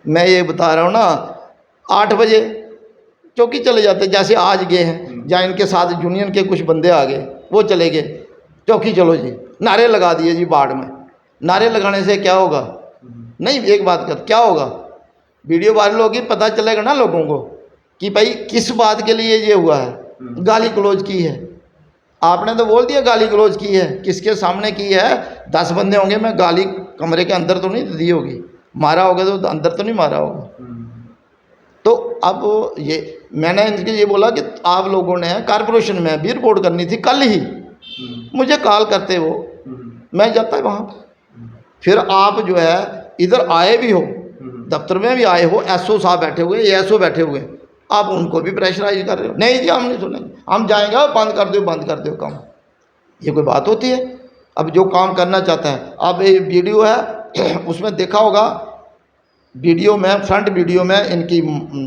मैं ये बता रहा हूँ ना, 8 बजे चौकी चले जाते, जैसे आज गए हैं, जहाँ इनके साथ यूनियन के कुछ बंदे आ गए, वो चले गए चौकी चलो जी, नारे लगा दिए जी बाढ़ में। नारे लगाने से क्या होगा? नहीं, एक बात कर, क्या होगा? वीडियो वायरल होगी, पता चलेगा ना लोगों को कि भाई किस बात के लिए ये हुआ है। गाली गलौज की है, आपने तो बोल दिया गाली गलौज की है, किसके सामने की है? 10 बंदे होंगे, मैं गाली कमरे के अंदर तो नहीं दी होगी, मारा होगा तो अंदर तो नहीं मारा होगा। तो अब ये मैंने इनके ये बोला कि आप लोगों ने कारपोरेशन में भी रिपोर्ट करनी थी, कल ही मुझे कॉल करते वो, मैं जाता है वहाँ। फिर आप जो है इधर आए भी हो, दफ्तर में भी आए हो, एसओ साहब बैठे हुए, एएसओ बैठे हुए, आप उनको भी प्रेशराइज कर रहे हो। नहीं जी हम नहीं सुनेंगे, हम जाएंगे, बंद कर दो काम। ये कोई बात होती है? अब जो काम करना चाहता है, अब ये वीडियो है उसमें देखा होगा, वीडियो में फ्रंट वीडियो में इनकी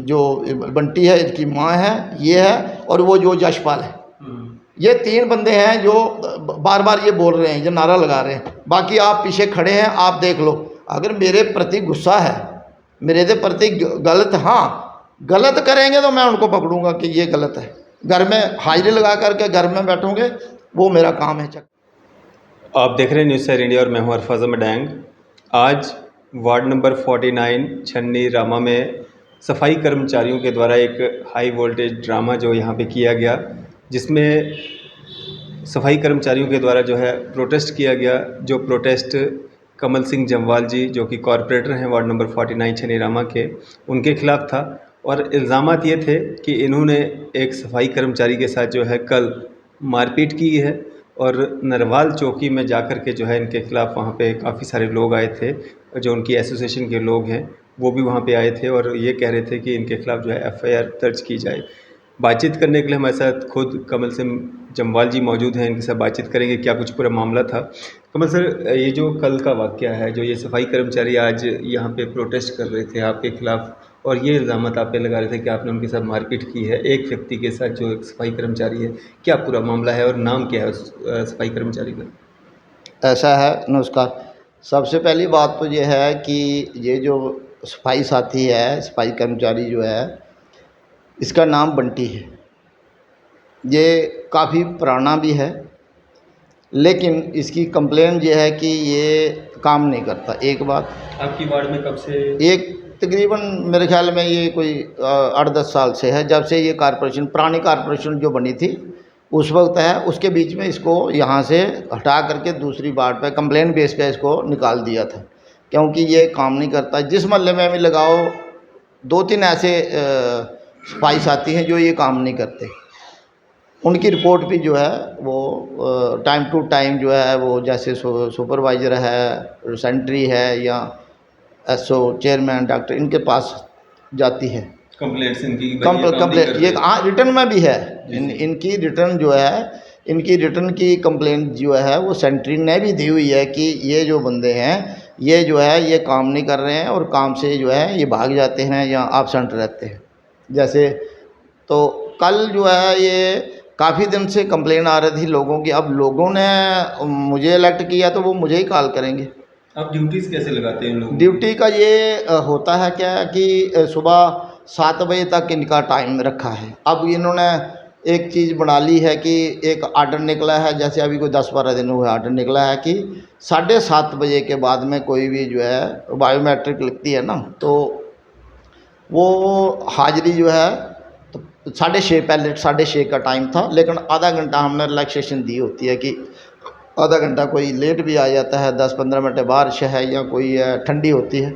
जो बंटी है, इनकी माँ है, ये है, और वो जो यशपाल है, ये 3 बंदे हैं जो बार बार ये बोल रहे हैं, जो नारा लगा रहे हैं। बाकी आप पीछे खड़े हैं, आप देख लो। अगर मेरे प्रति गुस्सा है, मेरे प्रति गलत, हाँ गलत करेंगे तो मैं उनको पकड़ूंगा कि ये गलत है। घर में हाजिरी लगा करके घर में बैठोगे, वो मेरा काम है। आप देख रहे हैं न्यूज़ सर इंडिया और मैं हूं अरफाज अहमद डैंग। आज वार्ड नंबर 49 छन्नी रामा में सफाई कर्मचारियों के द्वारा एक हाई वोल्टेज ड्रामा जो यहाँ पे किया गया, जिसमें सफाई कर्मचारियों के द्वारा जो है प्रोटेस्ट किया गया। जो प्रोटेस्ट कमल सिंह जम्वाल जी जो कि कॉरपोरेटर हैं वार्ड नंबर 49 छन्नी रामा के, उनके खिलाफ़ था। और इल्ज़ामात ये थे कि इन्होंने एक सफाई कर्मचारी के साथ जो है कल मारपीट की है, और नरवाल चौकी में जाकर के जो है इनके ख़िलाफ़ वहाँ पे काफ़ी सारे लोग आए थे, जो उनकी एसोसिएशन के लोग हैं वो भी वहाँ पे आए थे, और ये कह रहे थे कि इनके ख़िलाफ़ जो है एफआईआर दर्ज की जाए। बातचीत करने के लिए हमारे साथ खुद कमल सिंह जम्वाल जी मौजूद हैं, इनके साथ बातचीत करेंगे क्या कुछ पूरा मामला था। कमल सर, ये जो कल का वाक़या है, जो ये सफाई कर्मचारी आज यहाँ पे प्रोटेस्ट कर रहे थे आपके ख़िलाफ़, और ये इल्ज़ामात आप पे लगा रहे थे कि आपने उनके साथ मारपीट की है एक व्यक्ति के साथ जो एक सफाई कर्मचारी है, क्या पूरा मामला है और नाम क्या है उस सफाई कर्मचारी का? ऐसा है, नमस्कार। सबसे पहली बात तो ये है कि ये जो सफाई साथी है, सफाई कर्मचारी जो है, इसका नाम बंटी है। ये काफ़ी पुराना भी है, लेकिन इसकी कंप्लेन ये है कि ये काम नहीं करता। एक बात, आपकी वार्ड में कब से? एक तकरीबन मेरे ख्याल में ये कोई 8-10 साल से है, जब से ये कारपोरेशन, पुरानी कारपोरेशन जो बनी थी उस वक्त है। उसके बीच में इसको यहाँ से हटा करके दूसरी वार्ड पे कंप्लेन बेस पे इसको निकाल दिया था, क्योंकि ये काम नहीं करता। जिस मोहल्ले में भी लगाओ 2-3 ऐसे सफाई साथी हैं जो ये काम नहीं करते। उनकी रिपोर्ट भी जो है वो टाइम टू टाइम जो है वो, जैसे सुपरवाइज़र है, सेंट्री है, या एसओ, चेयरमैन, डॉक्टर, इनके पास जाती है कंप्लेंट्स इनकी कंप्लेंट। ये रिटर्न में भी है, इनकी रिटर्न जो है, इनकी रिटर्न की कंप्लेंट जो है वो सेंट्री ने भी दी हुई है कि ये जो बंदे हैं ये जो है ये काम नहीं कर रहे हैं, और काम से जो है ये भाग जाते हैं या एब्सेंट रहते हैं। जैसे तो कल जो है ये काफ़ी दिन से कंप्लेन आ रही थी लोगों की। अब लोगों ने मुझे इलेक्ट किया तो वो मुझे ही कॉल करेंगे। आप ड्यूटीज़ कैसे लगाते हैं लोग? ड्यूटी का ये होता है क्या कि सुबह 7 बजे तक इनका टाइम रखा है। अब इन्होंने एक चीज़ बना ली है कि एक आर्डर निकला है, जैसे अभी कोई 10-12 दिन हुए आर्डर निकला है कि 7:30 बजे के बाद में कोई भी जो है बायोमेट्रिक लगती है ना, तो वो हाजिरी जो है तो 6:30, पहले 6:30 का टाइम था, लेकिन आधा घंटा हमने रिलैक्सेशन दी होती है कि आधा घंटा कोई लेट भी आ जाता है, 10-15 मिनट बारिश है या कोई ठंडी होती है,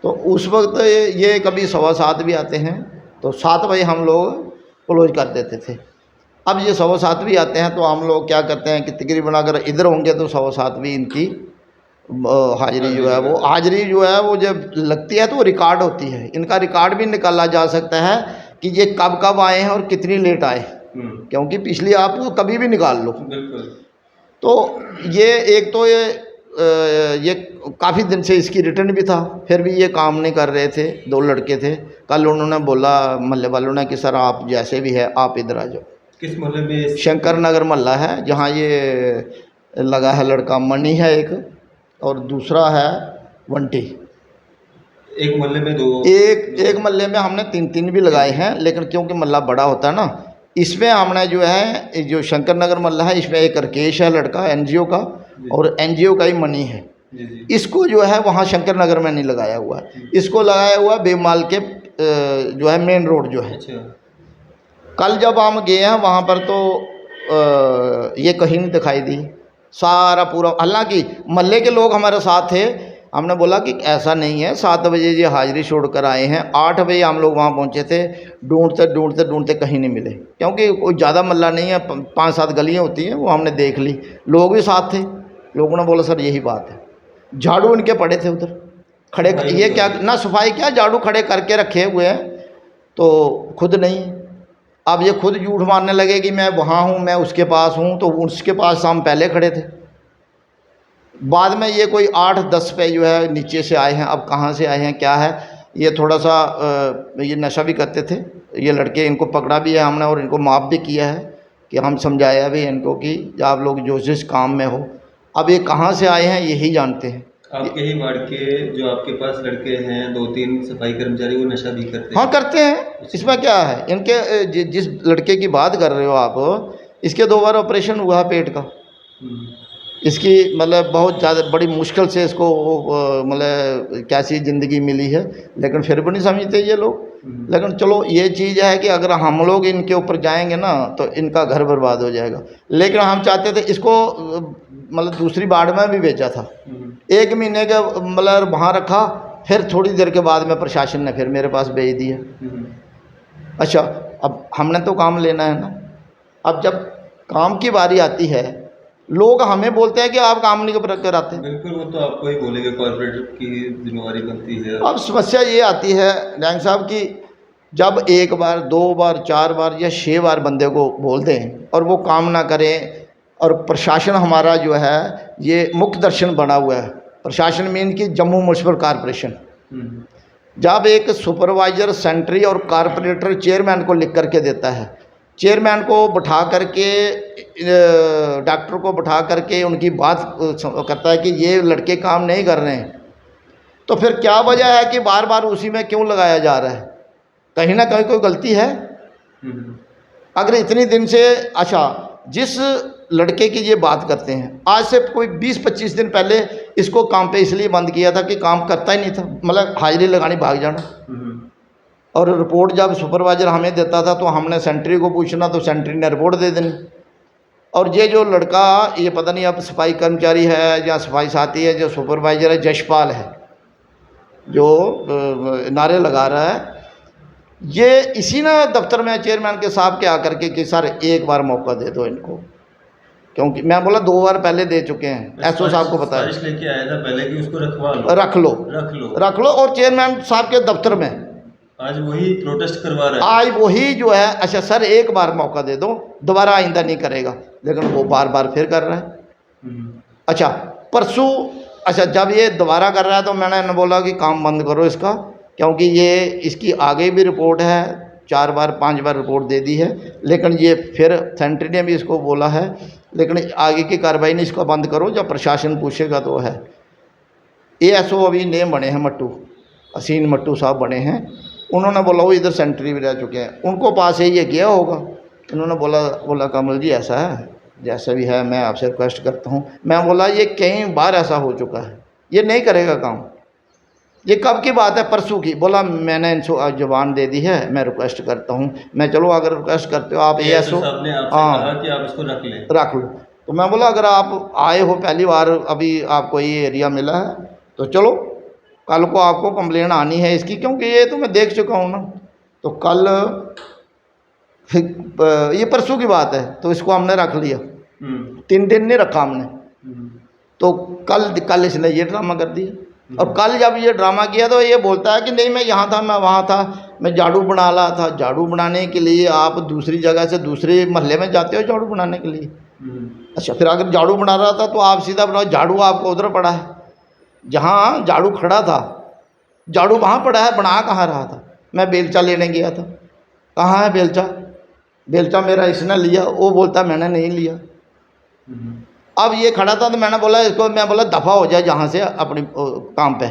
तो उस वक्त ये कभी 7:15 भी आते हैं, तो 7 बजे हम लोग क्लोज कर देते थे। अब ये 7:15 भी आते हैं तो हम लोग क्या करते हैं कि तकरीबन अगर इधर होंगे तो 7:15 भी इनकी हाजिरी जो है वो, हाजिरी जो है वो जब लगती है तो वो रिकॉर्ड होती है। इनका रिकॉर्ड भी निकाला जा सकता है कि ये कब कब आए हैं और कितनी लेट आए, क्योंकि पिछली आप वो कभी भी निकाल लो। तो ये एक तो ये काफ़ी दिन से इसकी रिटर्न भी था, फिर भी ये काम नहीं कर रहे थे। 2 लड़के थे, कल उन्होंने बोला मोहल्ले वालों ने कि सर आप जैसे भी है आप इधर आ जाओ। किस मोहल्ले में? शंकर नगर मोहल्ला है, जहाँ ये लगा है लड़का मणि है एक, और दूसरा है बंटी। एक मोहल्ले में 2? एक मोहल्ले में हमने 3 भी लगाए हैं, लेकिन क्योंकि मोहल्ला बड़ा होता है ना, इसमें हमने जो है जो शंकर नगर मोहल्ला है, इसमें एक राकेश है लड़का एनजीओ का, और एनजीओ का ही मनी है। जी जी। इसको जो है वहाँ शंकर नगर में नहीं लगाया हुआ है, इसको लगाया हुआ बेमाल के जो है मेन रोड जो है। अच्छा। कल जब हम गए हैं वहाँ पर तो ये कहीं नहीं दिखाई दी, सारा पूरा। हालांकि मोहल्ले के लोग हमारे साथ थे, हमने बोला कि ऐसा नहीं है, 7 बजे ये हाजिरी छोड़कर आए हैं, 8 बजे हम लोग वहाँ पहुँचे थे, ढूंढते ढूंढते ढूंढते कहीं नहीं मिले, क्योंकि कोई ज़्यादा मोहल्ला नहीं है, 5-7 गलियाँ होती हैं, वो हमने देख ली, लोग भी साथ थे। लोगों ने बोला सर यही बात है, झाड़ू इनके पड़े थे उधर खड़े, ये क्या ना सफाई क्या, झाड़ू खड़े करके रखे हुए हैं, तो खुद नहीं। अब ये खुद झूठ मारने लगे कि मैं वहाँ हूँ, मैं उसके पास हूँ, तो उसके पास हम पहले खड़े थे। बाद में ये कोई 8-10 पे जो है नीचे से आए हैं, अब कहाँ से आए हैं क्या है, ये थोड़ा सा ये नशा भी करते थे ये लड़के, इनको पकड़ा भी है हमने और इनको माफ़ भी किया है कि हम समझाया भी इनको कि आप लोग जो जिस काम में हो। अब ये कहाँ से आए हैं यही जानते हैं। आपके ही वार्ड के जो आपके पास लड़के हैं 2-3 सफाई कर्मचारी, वो नशा भी करते हैं? हाँ करते हैं, इसमें क्या है। इनके जिस लड़के की बात कर रहे हो आप, इसके 2 बार ऑपरेशन हुआ है पेट का, इसकी मतलब बहुत ज़्यादा बड़ी मुश्किल से इसको मतलब कैसी ज़िंदगी मिली है, लेकिन फिर भी नहीं समझते ये लोग। लेकिन चलो ये चीज़ है कि अगर हम लोग इनके ऊपर जाएंगे ना तो इनका घर बर्बाद हो जाएगा। लेकिन हम चाहते थे इसको मतलब दूसरी वार्ड में भी भेजा था, 1 महीने के मतलब वहाँ रखा, फिर थोड़ी देर के बाद में प्रशासन ने फिर मेरे पास भेज दिया। अच्छा, अब हमने तो काम लेना है ना, अब जब काम की बारी आती है लोग हमें बोलते हैं कि आप काम नहीं कराते। बिल्कुल, वो तो आपको ही बोलेंगे, कॉर्पोरेटर की जिम्मेवारी बनती है। अब समस्या ये आती है डैंग साहब कि जब 1 बार 2 बार 4 बार या 6 बार बंदे को बोल दें और वो काम ना करें, और प्रशासन हमारा जो है ये मुख्य दर्शन बना हुआ है, प्रशासन मीन की जम्मू म्यूनसिपल कॉरपोरेशन, जब एक सुपरवाइज़र सेंट्री और कॉरपोरेटर चेयरमैन को लिख करके देता है, चेयरमैन को बिठा करके डॉक्टर को बिठा करके उनकी बात करता है कि ये लड़के काम नहीं कर रहे हैं, तो फिर क्या वजह है कि बार बार उसी में क्यों लगाया जा रहा है? कहीं ना कहीं कोई गलती है। अगर इतनी दिन से, अच्छा जिस लड़के की ये बात करते हैं, आज से कोई 20-25 दिन पहले इसको काम पे इसलिए बंद किया था कि काम करता ही नहीं था, मतलब हाजिरी लगानी भाग जाना, और रिपोर्ट जब सुपरवाइज़र हमें देता था तो हमने सेंट्री को पूछना, तो सेंट्री ने रिपोर्ट दे देनी। और ये जो लड़का, ये पता नहीं अब सफाई कर्मचारी है या सफाई साथी है, जो सुपरवाइज़र है जशपाल है, जो नारे लगा रहा है, ये इसी ना दफ्तर में चेयरमैन के साहब के आकर के कि सर 1 बार मौका दे दो इनको, क्योंकि मैं बोला 2 बार पहले दे चुके हैं, एसओ साहब को पता है, लेके आया था पहले कि उसको रखवा लो, रख लो, और चेयरमैन साहब के दफ्तर में आज वही प्रोटेस्ट करवा रहा है, आज वही जो है, अच्छा सर 1 बार मौका दे दो, दोबारा आइंदा नहीं करेगा, लेकिन वो बार बार फिर कर रहा है। अच्छा परसों, अच्छा जब ये दोबारा कर रहा है तो मैंने इन्हें बोला कि काम बंद करो इसका, क्योंकि ये इसकी आगे भी रिपोर्ट है, 4 बार 5 बार रिपोर्ट दे दी है, लेकिन ये फिर सेंट्री ने भी इसको बोला है, लेकिन आगे की कार्रवाई नहीं, इसको बंद करो, जब प्रशासन पूछेगा तो है। एएसओ अभी नेम बने हैं मट्टू, हसीन मट्टू साहब बने हैं, उन्होंने बोला वो इधर सेंट्री भी रह चुके हैं, उनको पास है ये किया होगा, उन्होंने बोला कमल जी ऐसा है, जैसा भी है मैं आपसे रिक्वेस्ट करता हूँ। मैं बोला ये कई बार ऐसा हो चुका है, ये नहीं करेगा काम, ये कब की बात है, परसों की। बोला मैंने इनको जुबान दे दी है, मैं रिक्वेस्ट करता हूँ। मैं चलो अगर रिक्वेस्ट करते हो आप एएसओ, हाँ कि आप इसको रख लो, तो मैं बोला अगर आप आए हो पहली बार, अभी आपको ये एरिया मिला है, तो चलो कल को आपको कंप्लेन आनी है इसकी, क्योंकि ये तो मैं देख चुका हूँ ना। तो कल ये परसों की बात है, तो इसको हमने रख लिया, 3 दिन नहीं रखा हमने, तो कल इसने ये ड्रामा कर दिया। और कल जब ये ड्रामा किया तो ये बोलता है कि नहीं मैं यहाँ था, मैं वहाँ था, मैं झाड़ू बना रहा था। झाड़ू बनाने के लिए आप दूसरी जगह से दूसरे मोहल्ले में जाते हो झाड़ू बनाने के लिए? अच्छा, फिर अगर झाड़ू बना रहा था तो आप सीधा बनाओ, झाड़ू आपको उधर पड़ा है, जहाँ झाड़ू खड़ा था झाड़ू वहाँ पड़ा है, बना कहाँ रहा था? मैं बेलचा लेने गया था, कहाँ है बेलचा? बेलचा मेरा इसने लिया, वो बोलता मैंने नहीं लिया। अब ये खड़ा था तो मैंने बोला इसको, मैं बोला दफ़ा हो जाए जहाँ से अपनी काम पे।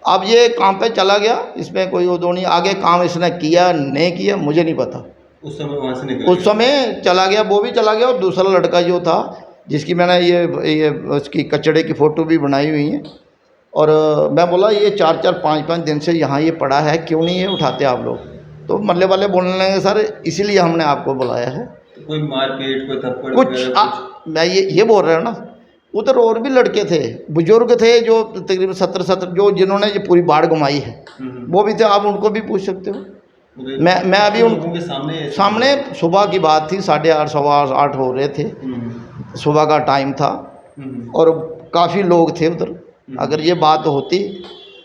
अब ये काम पे चला गया, इसमें कोई वो दो नहीं, आगे काम इसने किया नहीं किया मुझे नहीं पता। उस समय वहाँ से निकल उस समय चला गया, वो भी चला गया, और दूसरा लड़का जो था जिसकी मैंने ये उसकी कचड़े की फ़ोटो भी बनाई हुई है। और मैं बोला ये 4-4 5-5 दिन से यहाँ ये पड़ा है, क्यों नहीं ये उठाते आप लोग? तो मल्ले वाले बोलने लगे सर इसीलिए हमने आपको बुलाया है। तो कोई मारपीट, कोई थप्पड़ कुछ वगैरह मैं ये बोल रहा हूँ ना, उधर और भी लड़के थे, बुजुर्ग थे जो तकरीबन 70 जो जिन्होंने ये पूरी बाढ़ घुमाई है, वो भी थे, आप उनको भी पूछ सकते हो। मैं अभी उनके सामने सुबह की बात थी, 8:30 8:15 हो रहे थे, सुबह का टाइम था, और काफ़ी लोग थे उधर। अगर ये बात होती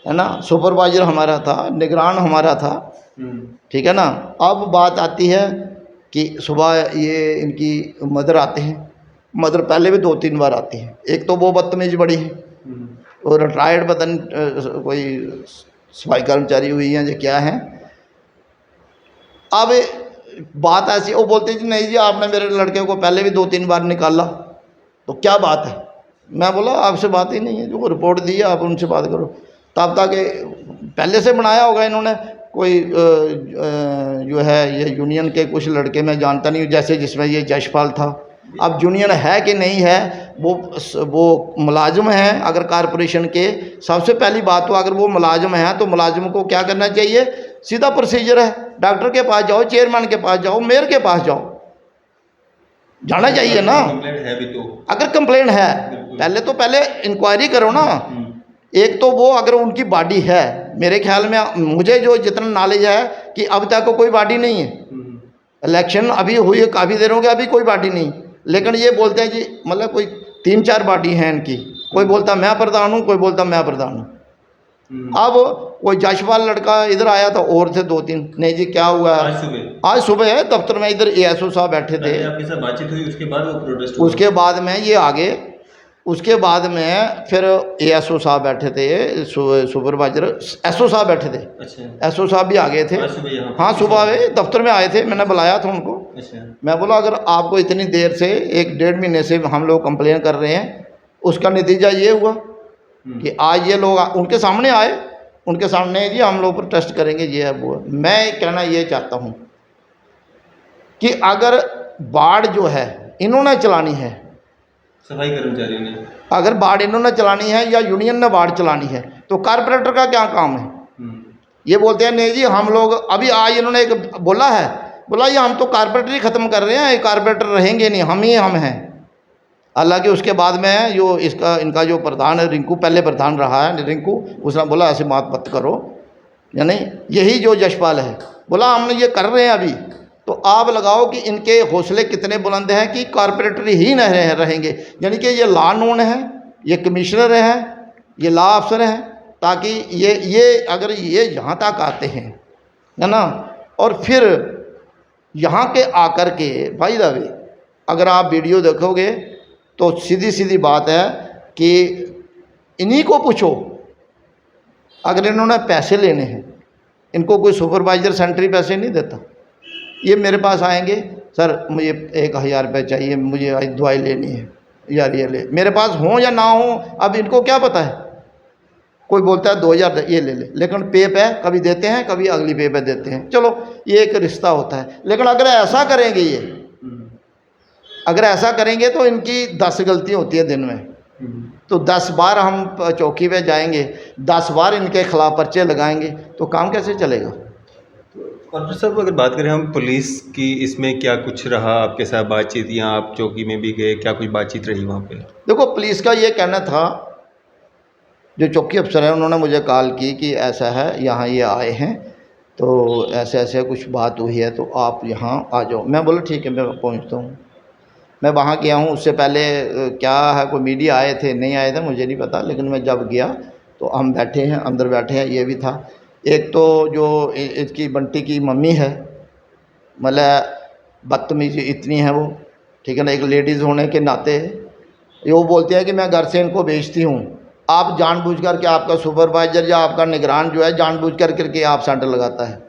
है ना, सुपरवाइजर हमारा था, निगरान हमारा था, ठीक है ना। अब बात आती है कि सुबह ये इनकी मदर आते हैं, मदर पहले भी 2-3 बार आती हैं। एक तो वो बदतमीज बड़ी है, और रिटायर्ड पता नहीं कोई सफाई कर्मचारी हुई हैं जो क्या है। अब बात ऐसी, वो बोलते जी नहीं जी आपने मेरे लड़के को पहले भी 2-3 बार निकाला, तो क्या बात है? मैं बोला आपसे बात ही नहीं है, जो रिपोर्ट दी है आप उनसे बात करो। तब तक पहले से बनाया होगा इन्होंने कोई जो है ये यूनियन के कुछ लड़के, मैं जानता नहीं हूँ, जैसे जिसमें ये जशपाल था। अब यूनियन है कि नहीं है, वो मुलाजिम हैं अगर कारपोरेशन के, सबसे पहली बात तो अगर वो मुलाजिम हैं तो मुलाजिम को क्या करना चाहिए, सीधा प्रोसीजर है, डॉक्टर के पास जाओ, चेयरमैन के पास जाओ, मेयर के पास जाओ, जाना चाहिए ना। है भी तो अगर कंप्लेंट है पहले इंक्वायरी करो ना। एक तो वो अगर उनकी बॉडी है, मेरे ख्याल में मुझे जो जितना नॉलेज है कि अब तक कोई बॉडी नहीं है, इलेक्शन अभी हुई है काफ़ी देर हो गया, अभी कोई बॉडी नहीं, लेकिन ये बोलते हैं जी मतलब कोई 3-4 बॉडी हैं इनकी, कोई बोलता मैं प्रधान हूँ, कोई बोलता मैं प्रधान हूँ। अब कोई जशपाल लड़का इधर आया था, और थे 2-3, नहीं जी क्या हुआ है, आज सुबह है दफ्तर में, इधर ASO साहब बैठे थे, आपके साथ बातचीत हुई, उसके बाद वो प्रोटेस्ट उसके बाद में ये आगे, उसके बाद में फिर ASO साहब बैठे थे, सुपरवाइजर SO साहब बैठे थे। अच्छा, SO साहब भी आ गए थे। हाँ सुबह वे दफ्तर में आए थे, मैंने बुलाया था उनको। अच्छा, मैं बोला अगर आपको इतनी देर से 1-1.5 महीने से हम लोग कंप्लेन कर रहे हैं, उसका नतीजा ये हुआ कि आज ये लोग उनके सामने आए, उनके सामने जी हम लोग प्रोटेस्ट करेंगे, ये है वो है। मैं कहना ये चाहता हूँ कि अगर बाढ़ जो है इन्होंने चलानी है, सफाई कर्मचारियों ने, अगर बाढ़ इन्होंने चलानी है या यूनियन ने बाढ़ चलानी है, तो कारपोरेटर का क्या काम है? ये बोलते हैं नहीं जी हम लोग, अभी आज इन्होंने एक बोला है, बोला ये हम तो कारपोरेटर ही ख़त्म कर रहे हैं, ये कारपोरेटर रहेंगे नहीं, हम ही हम हैं। हालांकि उसके बाद में जो इनका जो प्रधान है रिंकू, पहले प्रधान रहा है रिंकू, उसने बोला ऐसे बात मत करो, यानी यही जो जशपाल है बोला हम ये कर रहे हैं अभी, तो आप लगाओ कि इनके हौसले कितने बुलंद हैं कि कारपोरेटर ही न रहेंगे, यानी कि ये लॉ नोन है, ये कमिश्नर हैं, ये लॉ अफसर हैं, ताकि ये अगर ये यहाँ तक आते हैं है ना, और फिर यहाँ के आकर के भाई दवे अगर आप वीडियो देखोगे तो सीधी सीधी बात है कि इन्हीं को पूछो, अगर इन्होंने पैसे लेने हैं, इनको कोई सुपरवाइजर सेंट्री पैसे नहीं देता। ये मेरे पास आएंगे सर मुझे 1000 रुपये चाहिए, मुझे आज दवाई लेनी है, यार ये ले, मेरे पास हों या ना हो अब इनको क्या पता है। कोई बोलता है 2000 ये ले ले, लेकिन पे कभी देते हैं, कभी अगली पे देते हैं, चलो ये एक रिश्ता होता है। लेकिन अगर ऐसा करेंगे ये, अगर ऐसा करेंगे तो इनकी 10 गलती होती है दिन में, तो 10 बार हम चौकी पे जाएंगे, 10 बार इनके खिलाफ पर्चे लगाएंगे, तो काम कैसे चलेगा। और साहब अगर बात करें हम पुलिस की, इसमें क्या कुछ रहा आपके साथ बातचीत, या आप चौकी में भी गए, क्या कुछ बातचीत रही वहाँ पे? देखो पुलिस का ये कहना था, जो चौकी अफसर है उन्होंने मुझे कॉल की कि ऐसा है यहाँ ये आए हैं, तो ऐसे ऐसे कुछ बात हुई है, तो आप यहाँ आ जाओ। मैं बोला ठीक है मैं पहुँचता हूँ। मैं वहाँ गया हूँ, उससे पहले क्या है कोई मीडिया आए थे नहीं आए थे मुझे नहीं पता, लेकिन मैं जब गया तो हम बैठे हैं, अंदर बैठे हैं, ये भी था। एक तो जो इसकी बंटी की मम्मी है, मतलब बदतमीजी इतनी है वो, ठीक है ना, एक लेडीज़ होने के नाते वो बोलते हैं कि मैं घर से इनको भेजती हूँ, आप जानबूझ कर के, आपका सुपरवाइज़र या आपका निगरान जो है जानबूझ कर करके आप सेंटर लगाता है।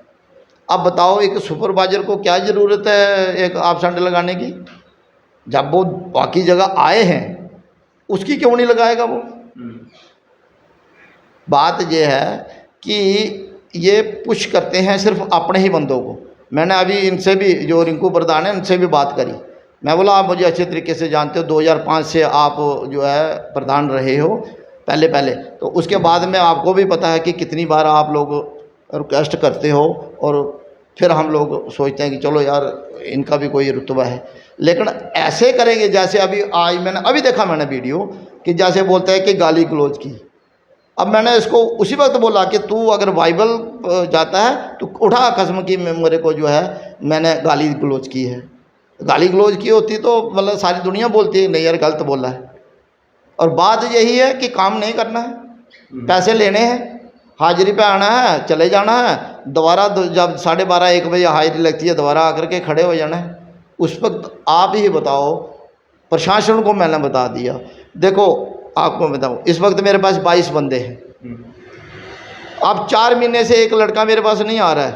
अब बताओ एक सुपरवाइज़र को क्या ज़रूरत है एक आप सेंटर लगाने की, जब वो बाकी जगह आए हैं उसकी क्यों नहीं लगाएगा वो। बात ये है कि ये पुश करते हैं सिर्फ अपने ही बंदों को। मैंने अभी इनसे भी, जो रिंकू प्रधान है, उनसे भी बात करी। मैं बोला आप मुझे अच्छे तरीके से जानते हो, 2005 से आप जो है प्रधान रहे हो पहले, तो उसके बाद में आपको भी पता है कि कितनी बार आप लोग रिक्वेस्ट करते हो और फिर हम लोग सोचते हैं कि चलो यार इनका भी कोई रुतबा है। लेकिन ऐसे करेंगे जैसे अभी आज मैंने देखा वीडियो कि जैसे बोलते हैं कि गाली गलौज की। अब मैंने इसको उसी वक्त बोला कि तू अगर बाइबल जाता है तो उठा कसम की मेरे को जो है मैंने गाली गलौज की है। गाली गलौज की होती तो मतलब सारी दुनिया बोलती है नहीं यार गलत बोला है। और बात यही है कि काम नहीं करना है, पैसे लेने हैं, हाजिरी पे आना है, चले जाना है, दोबारा जब 12:30 1 बजे हाजिरी लगती है दोबारा आकर के खड़े हो जाना है। उस वक्त आप ही बताओ, प्रशासन को मैंने बता दिया। देखो आपको बताऊं, इस वक्त मेरे पास 22 बंदे हैं। अब 4 महीने से एक लड़का मेरे पास नहीं आ रहा है,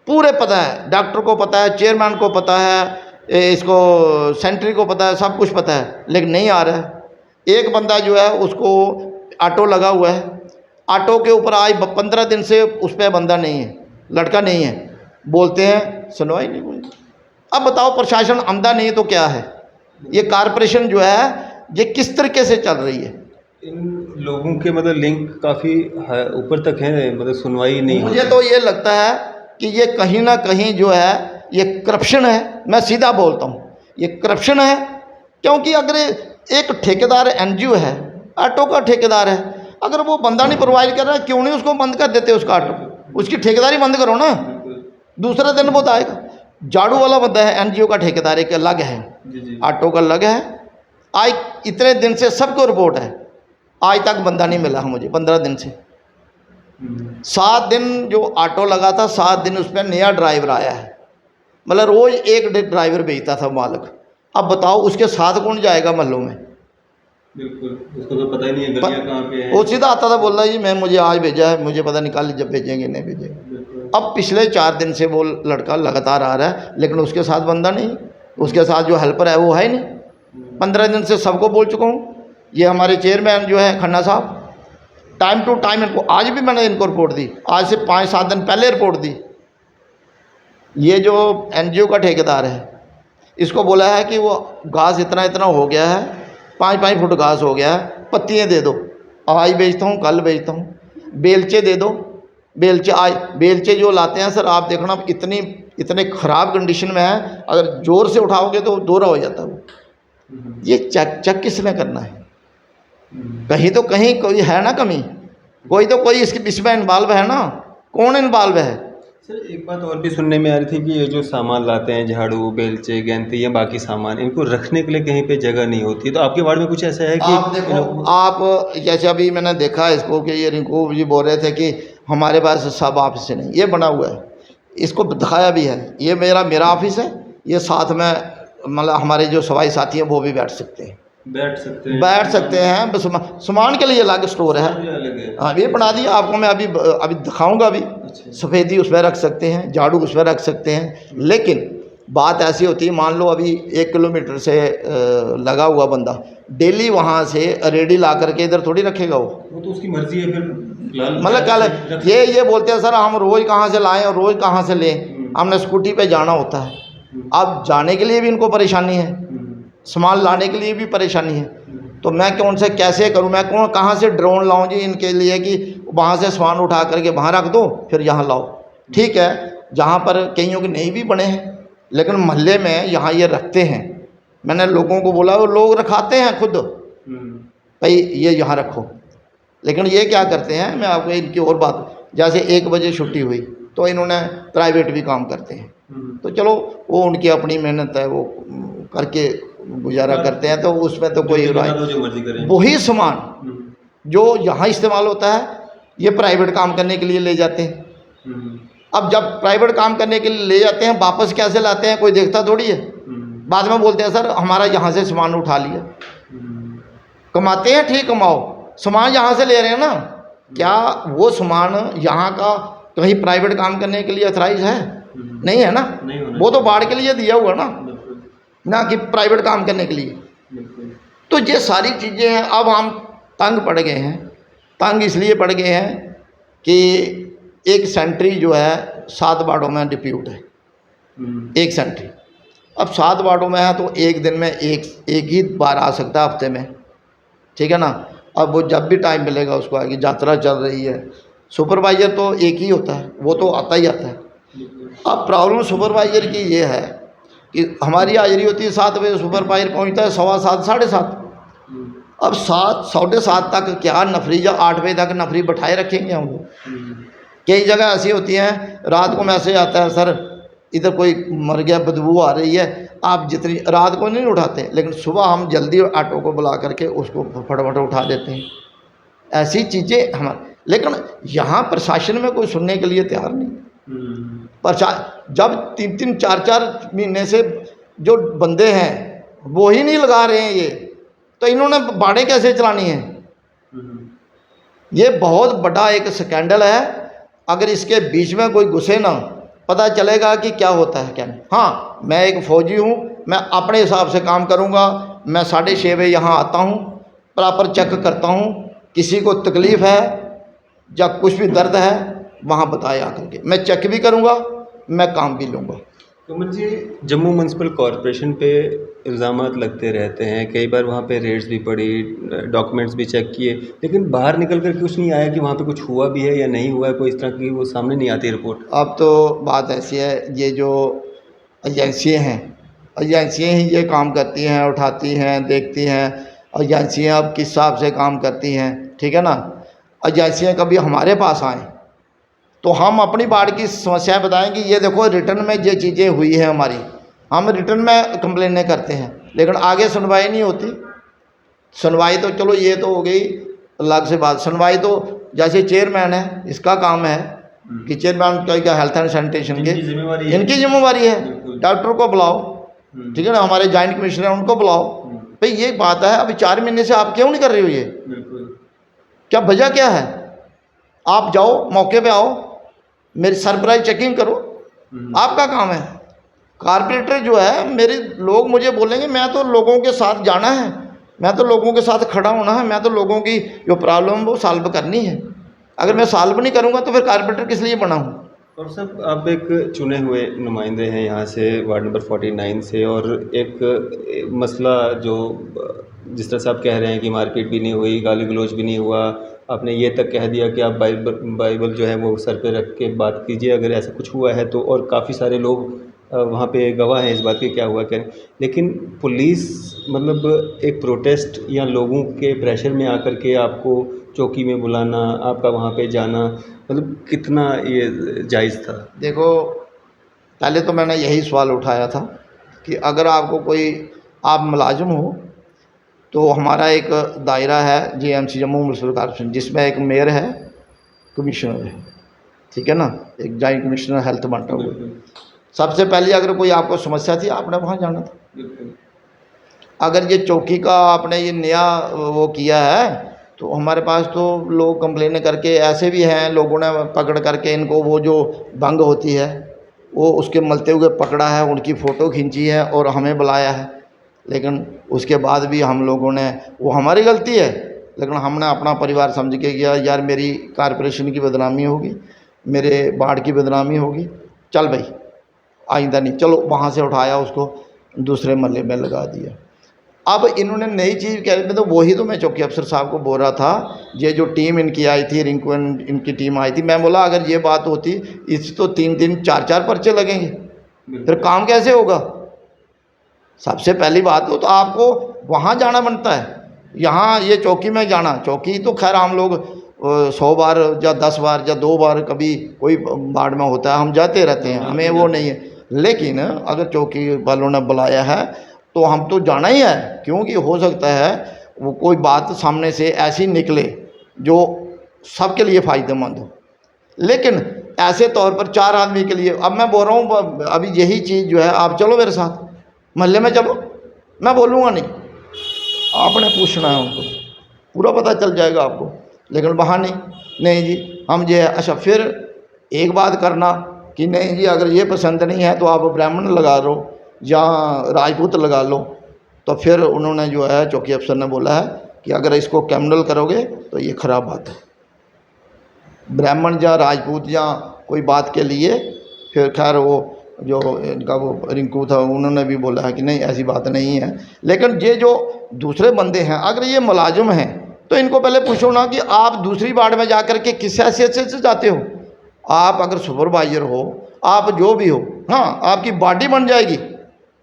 पूरे पता है, डॉक्टर को पता है, चेयरमैन को पता है, इसको सेंट्री को पता है, सब कुछ पता है, लेकिन नहीं आ रहा है। एक बंदा जो है उसको ऑटो लगा हुआ है, ऑटो के ऊपर आज 15 दिन से उस पर बंदा नहीं है, लड़का नहीं है, बोलते हैं सुनवाई नहीं हुई। अब बताओ प्रशासन आमदा नहीं तो क्या है? ये कारपोरेशन जो है ये किस तरीके से चल रही है? इन लोगों के मतलब लिंक काफ़ी ऊपर तक है, मतलब सुनवाई नहीं होती। मुझे तो ये लगता है कि ये कहीं ना कहीं जो है ये करप्शन है। मैं सीधा बोलता हूँ ये करप्शन है, क्योंकि अगर एक ठेकेदार एनजीओ है, ऑटो का ठेकेदार है, अगर वो बंदा नहीं प्रोवाइड कर रहा है क्यों नहीं उसको बंद कर देते उसका ऑटो, उसकी ठेकेदारी बंद करो ना, दूसरा दिन वो आएगा। झाड़ू वाला बंदा है, एनजीओ का ठेकेदार एक अलग है, ऑटो का अलग है। आज इतने दिन से सबको रिपोर्ट है, आज तक बंदा नहीं मिला मुझे 15 दिन से। 7 दिन जो ऑटो लगा था 7 दिन उस पर नया ड्राइवर आया है, मतलब रोज़ एक ड्राइवर भेजता था मालिक। अब बताओ उसके साथ कौन जाएगा महलों में? बिल्कुल, उसको तो पता ही नहीं है गलियां कहाँ पे हैं। वो सीधा आता था, बोल रहा जी मैं मुझे आज भेजा है, मुझे पता नहीं कल जब भेजेंगे नहीं भेजेंगे। अब पिछले 4 दिन से वो लड़का लगातार आ रहा है, लेकिन उसके साथ बंदा नहीं, उसके साथ जो हेल्पर है वो है नहीं। 15 दिन से सबको बोल चुका हूँ। ये हमारे चेयरमैन जो है खन्ना साहब, टाइम टू टाइम इनको, आज भी मैंने इनको रिपोर्ट दी, आज से 5-7 दिन पहले रिपोर्ट दी। ये जो एनजीओ का ठेकेदार है इसको बोला है कि वो घास इतना इतना हो गया है, 5-5 फुट घास हो गया है, पत्तियाँ दे दो, आज बेचता हूँ कल बेचता हूँ, बेलचे दे दो, बेलचे आज बेलचे जो लाते हैं सर आप देखना इतने ख़राब कंडीशन में है, अगर ज़ोर से उठाओगे तो दोहरा हो जाता है वो। ये चेक किसने करना है? कहीं तो कहीं कोई है ना कमी, कोई तो कोई इसमें इन्वॉल्व है ना, कौन इन्वॉल्व है? सर एक बात और भी सुनने में आ रही थी कि ये जो सामान लाते हैं, झाड़ू, बेलचे, गेंती या बाकी सामान, इनको रखने के लिए कहीं पे जगह नहीं होती। तो आपके वार्ड में कुछ ऐसा है कि आप देखो, आप जैसे अभी मैंने देखा इसको कि ये रिंकू जी बोल रहे थे कि हमारे पास सब ऑफिस नहीं, ये बना हुआ है, इसको दिखाया भी है, ये मेरा ऑफिस है, ये साथ में मतलब हमारे जो सफाई साथी हैं वो भी बैठ सकते हैं बस सामान के लिए अलग स्टोर है। हाँ ये बना दिया आपको, मैं अभी दिखाऊंगा भी। सफ़ेदी उसमें रख सकते हैं, झाड़ू उसमें रख सकते हैं। लेकिन बात ऐसी होती है, मान लो अभी 1 किलोमीटर से लगा हुआ बंदा डेली वहाँ से रेडी ला करके इधर थोड़ी रखेगा वो तो उसकी मर्जी है। फिर मतलब कल ये बोलते हैं सर हम रोज़ कहाँ से लाएं और रोज़ कहाँ से लें, हमने स्कूटी पे जाना होता है। अब जाने के लिए भी इनको परेशानी है, सामान लाने के लिए भी परेशानी है, तो मैं कौन से कैसे करूं, मैं कहाँ से ड्रोन लाऊं जी इनके लिए कि वहाँ से सामान उठा करके वहाँ रख दो फिर यहाँ लाओ। ठीक है, जहाँ पर कईयों के नहीं भी बने हैं, लेकिन मोहल्ले में यहाँ ये रखते हैं। मैंने लोगों को बोला, वो लोग रखाते हैं खुद, भाई ये यहाँ रखो। लेकिन ये क्या करते हैं, मैं आपको इनकी और बात, जैसे 1 बजे छुट्टी हुई तो इन्होंने प्राइवेट भी काम करते हैं, तो चलो वो उनकी अपनी मेहनत है, वो करके गुजारा करते हैं, तो उसमें तो कोई वही सामान जो यहाँ इस्तेमाल होता है ये प्राइवेट काम करने के लिए ले जाते हैं। अब जब प्राइवेट काम करने के लिए ले जाते हैं, वापस कैसे लाते हैं कोई देखता थोड़ी है। बाद में बोलते हैं सर हमारा यहाँ से सामान उठा लिया। कमाते हैं, ठीक कमाओ, सामान यहाँ से ले रहे हैं ना, क्या वो सामान यहाँ का कहीं प्राइवेट काम करने के लिए अथराइज है? नहीं है ना, वो तो बाढ़ के लिए दिया हुआ ना कि प्राइवेट काम करने के लिए। तो ये सारी चीज़ें हैं। अब हम तंग पड़ गए हैं, तंग इसलिए पड़ गए हैं कि एक सेंट्री जो है 7 वार्डों में डिप्यूट है, एक सेंट्री। अब 7 वार्डों में है तो एक दिन में एक ही बार आ सकता है हफ्ते में, ठीक है ना। अब वो जब भी टाइम मिलेगा उसको आगे, यात्रा चल रही है, सुपरवाइज़र तो एक ही होता है, वो तो आता ही आता है। अब प्रॉब्लम सुपरवाइज़र की ये है कि हमारी हाजिरी होती है 7 बजे, सुपरवाइज़र पहुंचता है 7:15 7:30। अब 7 7:30 तक क्या नफरी, या 8 बजे तक नफरी बैठाए रखेंगे हम लोग। कई जगह ऐसी होती हैं, रात को मैसेज आता है, सर इधर कोई मर गया, बदबू आ रही है, आप जितनी रात को नहीं उठाते, लेकिन सुबह हम जल्दी ऑटो को बुला करके उसको फटाफट उठा देते हैं। ऐसी चीज़ें हमारे, लेकिन यहाँ प्रशासन में कोई सुनने के लिए तैयार नहीं। जब 3-3 4-4 महीने से जो बंदे हैं वो ही नहीं लगा रहे हैं ये, तो इन्होंने बाड़े कैसे चलानी है? ये बहुत बड़ा एक स्कैंडल है। अगर इसके बीच में कोई घुसे ना, पता चलेगा कि क्या होता है क्या नहीं। हाँ, मैं एक फ़ौजी हूँ, मैं अपने हिसाब से काम करूँगा। मैं 6:30 बजे यहाँ आता हूँ, प्रॉपर चेक करता हूँ, किसी को तकलीफ़ है या कुछ भी दर्द है वहाँ बताए आकर के, मैं चेक भी करूँगा, मैं काम भी लूँगा। तो मुझे जम्मू म्यूनसिपल कॉरपोरेशन पे इल्ज़ामात लगते रहते हैं, कई बार वहाँ पे रेड्स भी पड़ी, डॉक्यूमेंट्स भी चेक किए, लेकिन बाहर निकल कर कुछ नहीं आया कि वहाँ पे कुछ हुआ भी है या नहीं हुआ है, कोई इस तरह की वो सामने नहीं आती रिपोर्ट। अब तो बात ऐसी है, ये जो एजेंसियाँ हैं, एजेंसियाँ ही ये काम करती हैं, उठाती हैं, देखती हैं। एजेंसियाँ अब किस हिसाब से काम करती हैं, ठीक है ना। एजेंसियाँ कभी हमारे पास आएँ तो हम अपनी बाढ़ की समस्याएं बताएंगे, ये देखो रिटर्न में ये चीज़ें हुई है हमारी, हम रिटर्न में कंप्लेनें करते हैं, लेकिन आगे सुनवाई नहीं होती। सुनवाई तो चलो ये तो हो गई अलग से बात, सुनवाई तो जैसे चेयरमैन है, इसका काम है कि चेयरमैन का क्या हेल्थ एंड सैनिटेशन के इनकी जिम्मेवारी है, डॉक्टर को बुलाओ, ठीक है ना, हमारे जॉइंट कमिश्नर हैं उनको बुलाओ। भाई ये बात है, अभी 4 महीने से आप क्यों नहीं कर रहे हो? ये क्या वजह क्या है? आप जाओ, मौके पे आओ, मेरी सरप्राइज चेकिंग करो, आपका काम है। कारपोरेटर जो है, मेरे लोग मुझे बोलेंगे, मैं तो लोगों के साथ जाना है, मैं तो लोगों के साथ खड़ा होना है, मैं तो लोगों की जो प्रॉब्लम वो सॉल्व करनी है। अगर मैं सॉल्व नहीं करूँगा तो फिर कारपोरेटर किस लिए बना हूँ? और सब आप एक चुने हुए नुमाइंदे हैं यहाँ से वार्ड नंबर 49 से, और एक मसला जो जिस तरह से आप कह रहे हैं कि मारपीट भी नहीं हुई, गाली गलौज भी नहीं हुआ, आपने ये तक कह दिया कि आप बाइबल जो है वो सर पे रख के बात कीजिए अगर ऐसा कुछ हुआ है तो, और काफ़ी सारे लोग वहाँ पे गवाह हैं इस बात के क्या हुआ क्या। लेकिन पुलिस मतलब एक प्रोटेस्ट या लोगों के प्रेशर में आकर के आपको चौकी में बुलाना, आपका वहाँ पे जाना, मतलब कितना ये जायज़ था? देखो, पहले तो मैंने यही सवाल उठाया था कि अगर आपको कोई, आप मुलाजिम हो तो हमारा एक दायरा है जीएमसी जम्मू म्यूनसिपल कॉर्पोरेशन, जिसमें एक मेयर है, कमिश्नर है, ठीक है ना, एक जॉइंट कमिश्नर हेल्थ बांटा हुआ। सबसे पहले अगर कोई आपको समस्या थी आपने वहाँ जाना था। अगर ये चौकी का आपने ये नया वो किया है तो हमारे पास तो लोग कंप्लेन करके ऐसे भी हैं, लोगों ने पकड़ करके इनको वो जो भंग होती है वो उसके मलते हुए पकड़ा है, उनकी फ़ोटो खींची है और हमें बुलाया है। लेकिन उसके बाद भी हम लोगों ने, वो हमारी गलती है, लेकिन हमने अपना परिवार समझ के किया, यार मेरी कारपोरेशन की बदनामी होगी, मेरे वार्ड की बदनामी होगी, चल भाई आइंदा नहीं, चलो वहाँ से उठाया उसको दूसरे महल्ले में लगा दिया। अब इन्होंने नई चीज़ कह रहे थे, तो वही तो मैं चौकी अफसर साहब को बोल रहा था, ये जो टीम इनकी आई थी, रिंकू इनकी टीम आई थी, मैं बोला अगर ये बात होती इस तो 3 4 पर्चे लगेंगे, फिर काम कैसे होगा? सबसे पहली बात हो तो आपको वहाँ जाना बनता है, यहाँ ये चौकी में जाना, चौकी तो खैर हम लोग 100 बार या 10 बार या 2 बार कभी कोई वार्ड में होता है हम जाते रहते हैं, हमें वो नहीं है। लेकिन अगर चौकी वालों ने बुलाया है तो हम तो जाना ही है, क्योंकि हो सकता है वो कोई बात सामने से ऐसी निकले जो सबके लिए फ़ायदेमंद हो। लेकिन ऐसे तौर पर 4 आदमी के लिए, अब मैं बोल रहा हूँ अभी यही चीज़ जो है, आप चलो मेरे साथ महल्ले में, चलो, मैं बोलूँगा नहीं, आपने पूछना है उनको, पूरा पता चल जाएगा आपको। लेकिन वहाँ नहीं जी हम ये, अच्छा फिर एक बात करना कि नहीं जी अगर ये पसंद नहीं है तो आप ब्राह्मण लगा लो या राजपूत लगा लो। तो फिर उन्होंने जो है चौकी अफसर ने बोला है कि अगर इसको क्रिमिनल करोगे तो ये ख़राब बात है। ब्राह्मण या राजपूत या कोई बात के लिए। फिर खैर वो जो इनका वो रिंकू था उन्होंने भी बोला है कि नहीं ऐसी बात नहीं है। लेकिन ये जो दूसरे बंदे हैं अगर ये मुलाजिम हैं तो इनको पहले पूछो ना कि आप दूसरी वार्ड में जा कर के किस हैसियत से जाते हो। आप अगर सुपरवाइजर हो, आप जो भी हो, हाँ आपकी बॉडी बन जाएगी,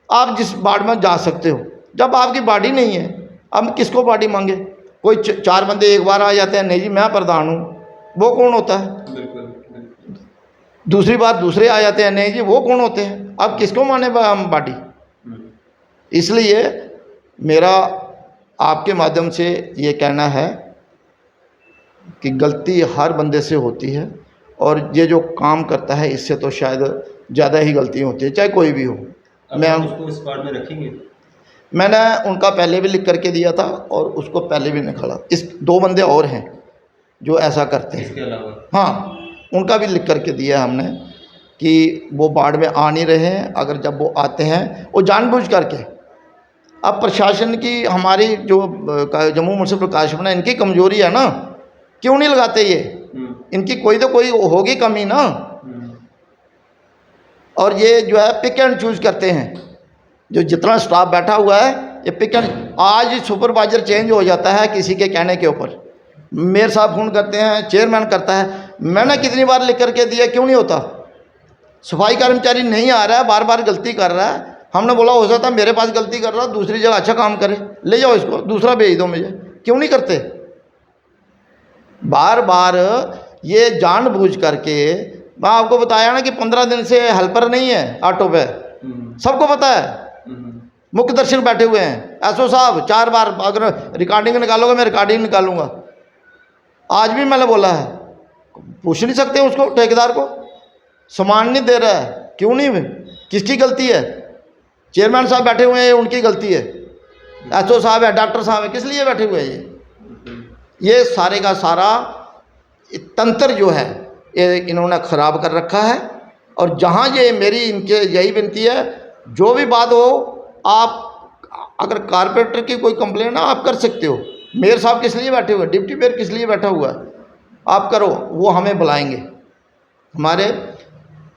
आप जिस वार्ड में जा सकते हो। जब आपकी बॉडी नहीं है अब किसको बॉडी मांगे। कोई चार बंदे एक बार आ जाते हैं, नहीं जी मैं प्रधान हूँ, वो कौन होता है। बिल्कुल। दूसरी बार दूसरे आ जाते हैं, नहीं जी वो कौन होते हैं। अब किसको माने हम बॉडी। इसलिए मेरा आपके माध्यम से ये कहना है कि गलती हर बंदे से होती है और ये जो काम करता है इससे तो शायद ज़्यादा ही गलती होती है, चाहे कोई भी हो। मैं उसको इस वार्ड में रखेंगे। मैंने उनका पहले भी लिख करके दिया था और उसको पहले भी निकाला। इस 2 बंदे और हैं जो ऐसा करते हैं। इसके अलावा हाँ उनका भी लिख करके दिया है हमने कि वो बाढ़ में आ नहीं रहे हैं। अगर जब वो आते हैं वो जानबूझ करके। अब प्रशासन की हमारी जो जम्मू म्युनिसिपल कॉर्पोरेशन है इनकी कमजोरी है ना, क्यों नहीं लगाते ये। इनकी कोई तो कोई होगी कमी ना। और ये जो है पिक एंड चूज करते हैं। जो जितना स्टाफ बैठा हुआ है ये पिक एंड, आज सुपरवाइजर चेंज हो जाता है किसी के कहने के ऊपर। मेयर साहब फ़ोन करते हैं, चेयरमैन करता है। मैंने कितनी बार लिख करके दिया, क्यों नहीं होता। सफाई कर्मचारी नहीं आ रहा है, बार बार गलती कर रहा है। हमने बोला हो सकता है मेरे पास गलती कर रहा है, दूसरी जगह अच्छा काम करे, ले जाओ इसको दूसरा भेज दो मुझे। क्यों नहीं करते। बार बार ये जानबूझ करके। मैं आपको बताया ना कि 15 दिन से हेल्पर नहीं है ऑटो पे, सबको पता है। मुख्य दर्शक बैठे हुए हैं, एसओ साहब 4 बार अगर रिकॉर्डिंग निकालोगे मैं रिकॉर्डिंग निकालूंगा। आज भी मैंने बोला है, पूछ नहीं सकते उसको, ठेकेदार को सामान नहीं दे रहा है, क्यों नहीं, किसकी गलती है। चेयरमैन साहब बैठे हुए हैं, उनकी गलती है। एसओ साहब है, डॉक्टर साहब है, किस लिए बैठे हुए हैं ये सारे का सारा तंत्र जो है ये इन्होंने ख़राब कर रखा है। और जहाँ ये मेरी इनके यही विनती है, जो भी बात हो आप अगर कारपोरेटर की कोई कंप्लेन है आप कर सकते हो। मेयर साहब किस लिए बैठे हुए हैं, डिप्टी मेयर किस लिए बैठा हुआ है, आप करो, वो हमें बुलाएंगे। हमारे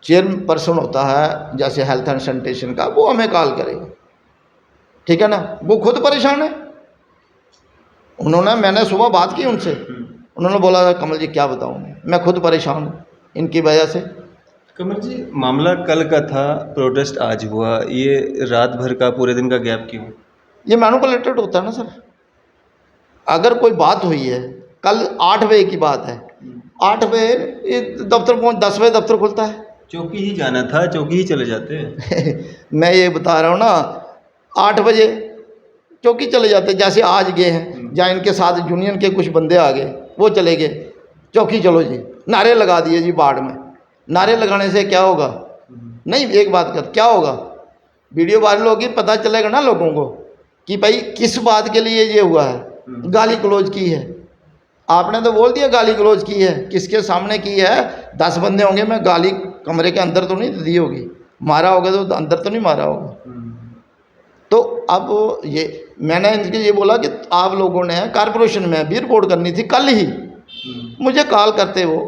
चेयरपर्सन होता है जैसे हेल्थ एंड सैनिटेशन का, वो हमें कॉल करेगा, ठीक है ना। वो खुद परेशान है। मैंने सुबह बात की उनसे, उन्होंने बोला कमल जी क्या बताऊँ, मैं खुद परेशान हूँ इनकी वजह से। कमल जी मामला कल का था, प्रोटेस्ट आज हुआ, ये रात भर का पूरे दिन का गैप क्यों। ये मैनिपुलेटेड होता है ना सर। अगर कोई बात हुई है, कल 8 बजे की बात है, 8 बजे ये दफ्तर पहुँच, 10 बजे दफ्तर खुलता है। चौकी ही जाना था, चौकी ही चले जाते हैं। मैं ये बता रहा हूँ ना, 8 बजे चौकी चले जाते। जैसे आज गए हैं, जहाँ इनके साथ यूनियन के कुछ बंदे आ गए, वो चले गए चौकी, चलो जी, नारे लगा दिए जी बाढ़ में। नारे लगाने से क्या होगा, नहीं एक बात कर, क्या होगा, वीडियो वायरल होगी, पता चलेगा ना लोगों को कि भाई किस बात के लिए ये हुआ है। गाली गलौज की है, आपने तो बोल दिया गाली गलौज की है, किसके सामने की है। 10 बंदे होंगे, मैं गाली कमरे के अंदर तो नहीं दी होगी, मारा होगा तो अंदर तो नहीं मारा होगा। तो अब ये मैंने इनके ये बोला कि आप लोगों ने कारपोरेशन में भी रिपोर्ट करनी थी, कल ही मुझे कॉल करते वो,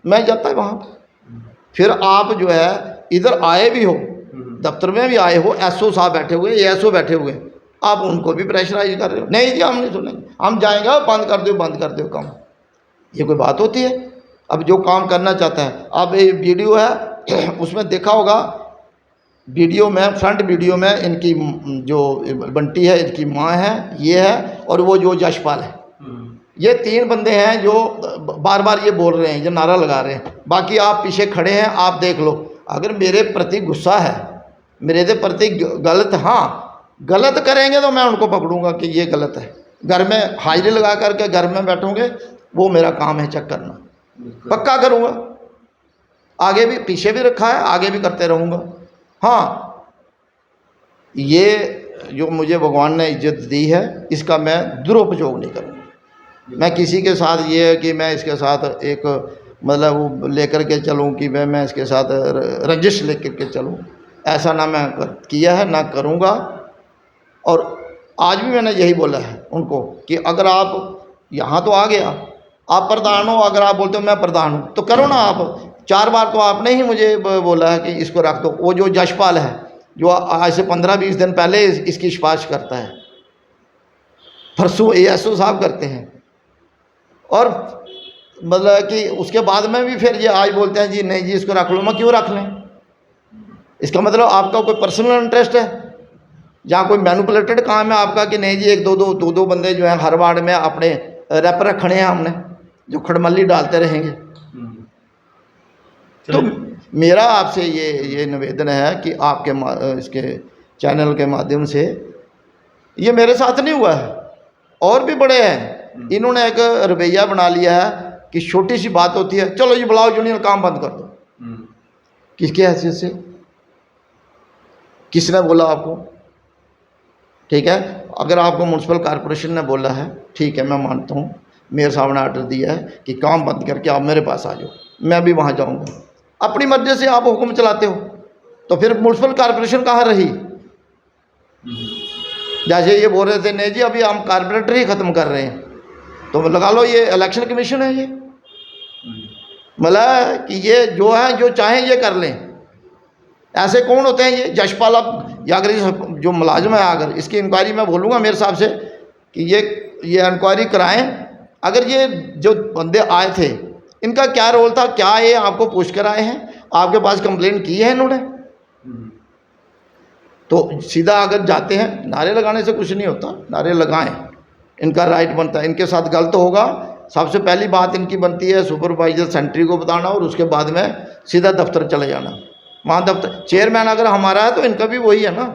मैं जाता है वहाँ। फिर आप जो है इधर आए भी हो, दफ्तर में भी आए हो, एसओ साहब बैठे हुए, एएसओ बैठे हुए, आप उनको भी प्रेशराइज कर रहे हो। नहीं जी हम नहीं सुनेंगे, हम जाएंगे, बंद कर दो काम। ये कोई बात होती है। अब जो काम करना चाहता है, अब ये वीडियो है उसमें देखा होगा, वीडियो में फ्रंट वीडियो में इनकी जो बंटी है, इनकी माँ है, ये है, और वो जो यशपाल है, ये 3 बंदे हैं जो बार बार ये बोल रहे हैं, ये नारा लगा रहे हैं। बाकी आप पीछे खड़े हैं, आप देख लो। अगर मेरे प्रति गुस्सा है, मेरे प्रति गलत, हाँ गलत करेंगे तो मैं उनको पकड़ूंगा कि ये गलत है। घर में हाजिरी लगा करके घर में बैठोगे, वो मेरा काम है चेक करना, पक्का करूँगा। आगे भी, पीछे भी रखा है, आगे भी करते रहूँगा। हाँ ये जो मुझे भगवान ने इज्जत दी है, इसका मैं दुरुपयोग नहीं करूँगा। मैं किसी के साथ ये है कि मैं इसके साथ एक मतलब वो लेकर के चलूँ कि मैं इसके साथ रंजिश लेकर के चलूँ, ऐसा ना मैं किया है, ना करूँगा। और आज भी मैंने यही बोला है उनको कि अगर आप यहाँ तो आ गया, आप प्रधान हो, अगर आप बोलते हो मैं प्रधान हूँ तो करो ना आप। 4 बार तो आपने ही मुझे बोला है कि इसको रख दो। वो जो जशपाल है जो आज से 15-20 दिन पहले इसकी सिफारिश करता है, परसों ASO साहब करते हैं, और मतलब कि उसके बाद में भी फिर ये आज बोलते हैं जी नहीं जी इसको रख लो। मैं क्यों रख लें? इसका मतलब आपका कोई पर्सनल इंटरेस्ट है, जहाँ कोई मैनिपुलेटेड काम है आपका कि नहीं जी एक दो बंदे जो हैं हर वार्ड में अपने रैप रखने हैं हमने, जो खड़मल्ली डालते रहेंगे। तो मेरा आपसे ये निवेदन है कि आपके इसके चैनल के माध्यम से, ये मेरे साथ नहीं हुआ है, और भी बड़े हैं, इन्होंने एक रवैया बना लिया है कि छोटी सी बात होती है चलो जी बुलाओ यूनियन काम बंद कर दो। किसकी हैसियत से? किसने बोला आपको? ठीक है, अगर आपको म्यूनसिपल कॉरपोरेशन ने बोला है ठीक है, मैं मानता हूँ, मेयर साहब ने ऑर्डर दिया है कि काम बंद करके आप मेरे पास आ जाओ, मैं भी वहाँ जाऊँगा। अपनी मर्जी से आप हुक्म चलाते हो तो फिर म्यूनसिपल कॉरपोरेशन कहाँ रही? जैसे ये बोल रहे थे नहीं जी अभी हम कॉर्पोरेटर ही ख़त्म कर रहे हैं, तो लगा लो ये इलेक्शन कमीशन है। ये मतलब कि ये जो है जो चाहें ये कर लें। ऐसे कौन होते हैं ये जशपाल? अब या अगर जो मुलाजिम है, अगर इसकी इंक्वायरी मैं बोलूँगा मेरे साहब से कि ये इंक्वायरी कराएं, अगर ये जो बंदे आए थे इनका क्या रोल था, क्या ये आपको पूछ कर आए हैं, आपके पास कंप्लेंट की है इन्होंने? तो सीधा अगर जाते हैं, नारे लगाने से कुछ नहीं होता, नारे लगाएं, इनका राइट बनता है। इनके साथ गलत होगा, सबसे पहली बात इनकी बनती है सुपरवाइजर सेंट्री को बताना, और उसके बाद में सीधा दफ्तर चले जाना। वहाँ दफ्तर चेयरमैन अगर हमारा है तो इनका भी वही है ना,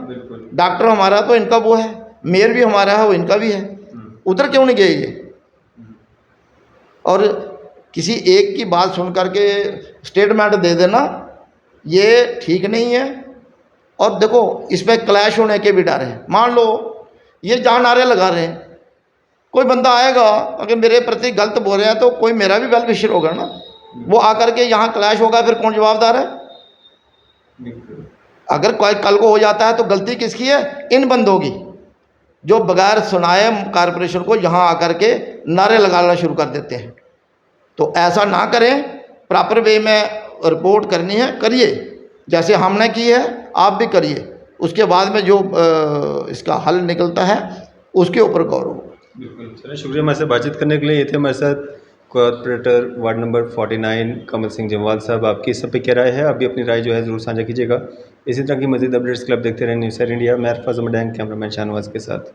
डॉक्टर हमारा है तो इनका वो है, मेयर भी हमारा है वो इनका भी है। उधर क्यों नहीं गए ये? और किसी एक की बात सुन करके स्टेटमेंट दे देना ये ठीक नहीं है। और देखो इस पर क्लैश होने के भी डर है। मान लो ये जहाँ नारे लगा रहे हैं, कोई बंदा आएगा अगर मेरे प्रति गलत बोल रहे हैं तो कोई मेरा भी वेल विशर होगा ना, वो आकर के यहाँ क्लैश होगा, फिर कौन जवाबदार है? अगर कोई कल को हो जाता है तो गलती किसकी है? इन बंदों की जो बगैर सुनाए कॉरपोरेशन को यहाँ आकर के नारे लगाना शुरू कर देते हैं। तो ऐसा ना करें, प्रॉपर वे में रिपोर्ट करनी है करिए, जैसे हमने की है आप भी करिए, उसके बाद में जो इसका हल निकलता है उसके ऊपर गौर हो। बिल्कुल, चलिए शुक्रिया हमारे साथ बातचीत करने के लिए। ये थे हमारे साथ corporator ward number 49 Kamal Singh Jamwal साहब। आपकी इस सब पे क्या राय है? आप भी अपनी राय जो है ज़रूर साझा कीजिएगा। इसी तरह की मज़ीद अपडेट्स क्लब देखते रहें न्यूज़ इंडिया। मैं अरफाज अहमद, कैमरामैन शाहनवाज के साथ।